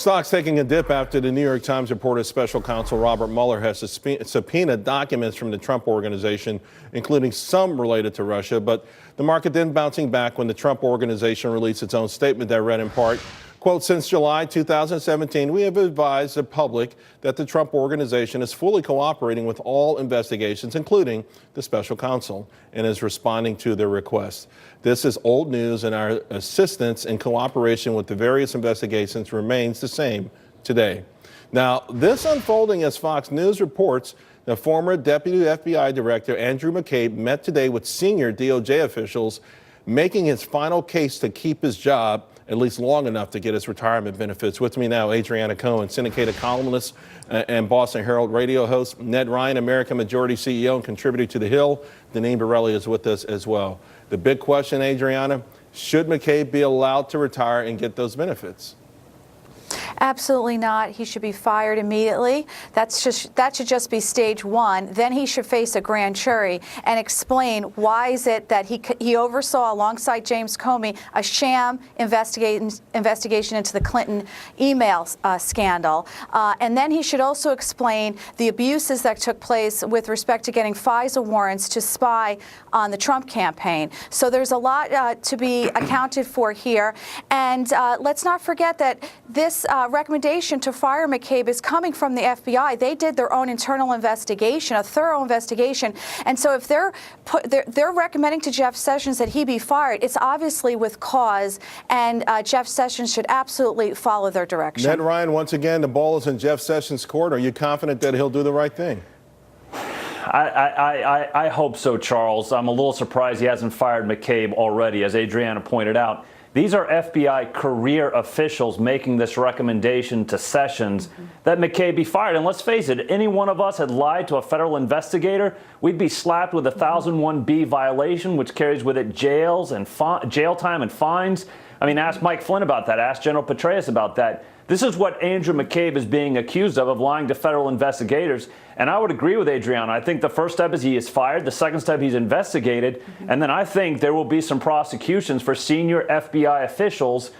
Stocks taking a dip after the New York Times reported special counsel Robert Mueller has subpoenaed documents from the Trump Organization, including some related to Russia. But the market then bouncing back when the Trump Organization released its own statement that read in part, quote, "Since July 2017, we have advised the public that the Trump Organization is fully cooperating with all investigations, including the special counsel, and is responding to their requests. This is old news, and our assistance in cooperation with the various investigations remains the same today." Now, this unfolding as Fox News reports the former Deputy FBI Director Andrew McCabe met today with senior DOJ officials, making his final case to keep his job at least long enough to get his retirement benefits. With me now, Adriana Cohen, syndicated columnist and Boston Herald radio host. Ned Ryan, American Majority CEO and contributor to The Hill. Deneen Borelli is with us as well. The big question, Adriana, should McCabe be allowed to retire and get those benefits? Absolutely not. He should be fired immediately. That should just be stage one. Then he should face a grand jury and explain why is it that he oversaw, alongside James Comey, a sham investigation into the Clinton email scandal. And then he should also explain the abuses that took place with respect to getting FISA warrants to spy on the Trump campaign. So there's a lot to be accounted for here. And let's not forget that this recommendation to fire McCabe is coming from the FBI. They did their own internal investigation, a thorough investigation. And so if they're recommending to Jeff Sessions that he be fired, it's obviously with cause, and Jeff Sessions should absolutely follow their direction. Ned Ryan, once again, the ball is in Jeff Sessions' court. Are you confident that he'll do the right thing? I hope so, Charles. I'm a little surprised he hasn't fired McCabe already, as Adriana pointed out. These are FBI career officials making this recommendation to Sessions that McCabe be fired. And let's face it, any one of us had lied to a federal investigator, we'd be slapped with a 1001B violation, which carries with it jail time and fines. I mean, ask Mike Flynn about that. Ask General Petraeus about that. This is what Andrew McCabe is being accused of lying to federal investigators. And I would agree with Adriana. I think the first step is he is fired. The second step, he's investigated. And then I think there will be some prosecutions for senior FBI officials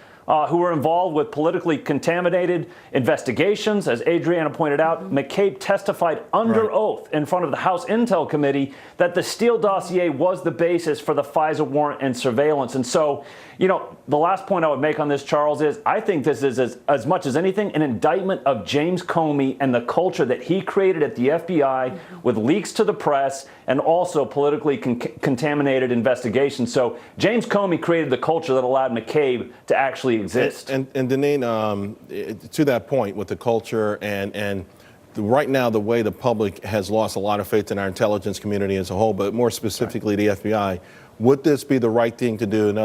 who were involved with politically contaminated investigations. As Adriana pointed out, McCabe testified under oath in front of the House Intel Committee that the Steele dossier was the basis for the FISA warrant and surveillance. And so, you know, the last point I would make on this, Charles, is I think this is as much as anything an indictment of James Comey and the culture that he created at the FBI with leaks to the press and also politically contaminated investigations. So James Comey created the culture that allowed McCabe to actually exist. And Deneen, to that point with the culture and right now the way the public has lost a lot of faith in our intelligence community as a whole, but more specifically the FBI, would this be the right thing to do? In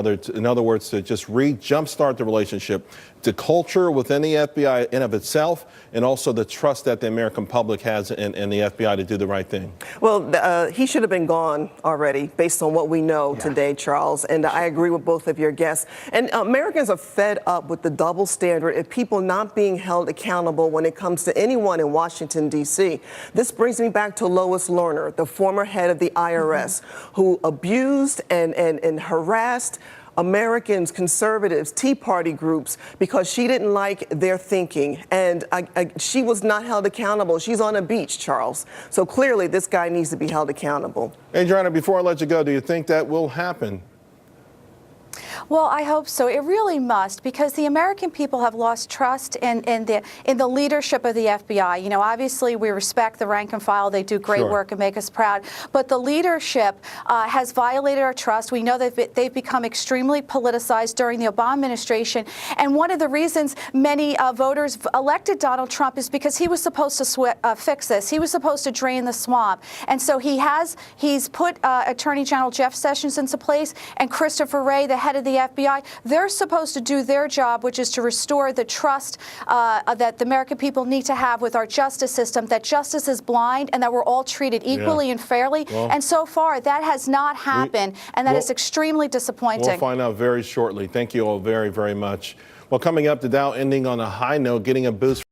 other words, to just jumpstart the relationship, the culture within the FBI in of itself, and also the trust that the American public has in the FBI to do the right thing? Well, he should have been gone already, based on what we know today, Charles. And I agree with both of your guests. And Americans are fed up with the double standard of people not being held accountable when it comes to anyone in Washington, D.C. This brings me back to Lois Lerner, the former head of the IRS, who abused and harassed Americans, conservatives, Tea Party groups, because she didn't like their thinking. And she was not held accountable. She's on a beach, Charles. So clearly this guy needs to be held accountable. Adriana, before I let you go, do you think that will happen? Well, I hope so. It really must, because the American people have lost trust in the leadership of the FBI. You know, obviously we respect the rank and file; they do great work and make us proud. But the leadership has violated our trust. We know that they've become extremely politicized during the Obama administration, and one of the reasons many voters elected Donald Trump is because he was supposed to fix this. He was supposed to drain the swamp, and so he's put Attorney General Jeff Sessions into place, and Christopher Wray, the head of the FBI. They're supposed to do their job, which is to restore the trust that the American people need to have with our justice system, that justice is blind and that we're all treated equally and fairly. Well, and so far, that has not happened, and that is extremely disappointing. We'll find out very shortly. Thank you all very, very much. Well, coming up, the Dow ending on a high note, getting a boost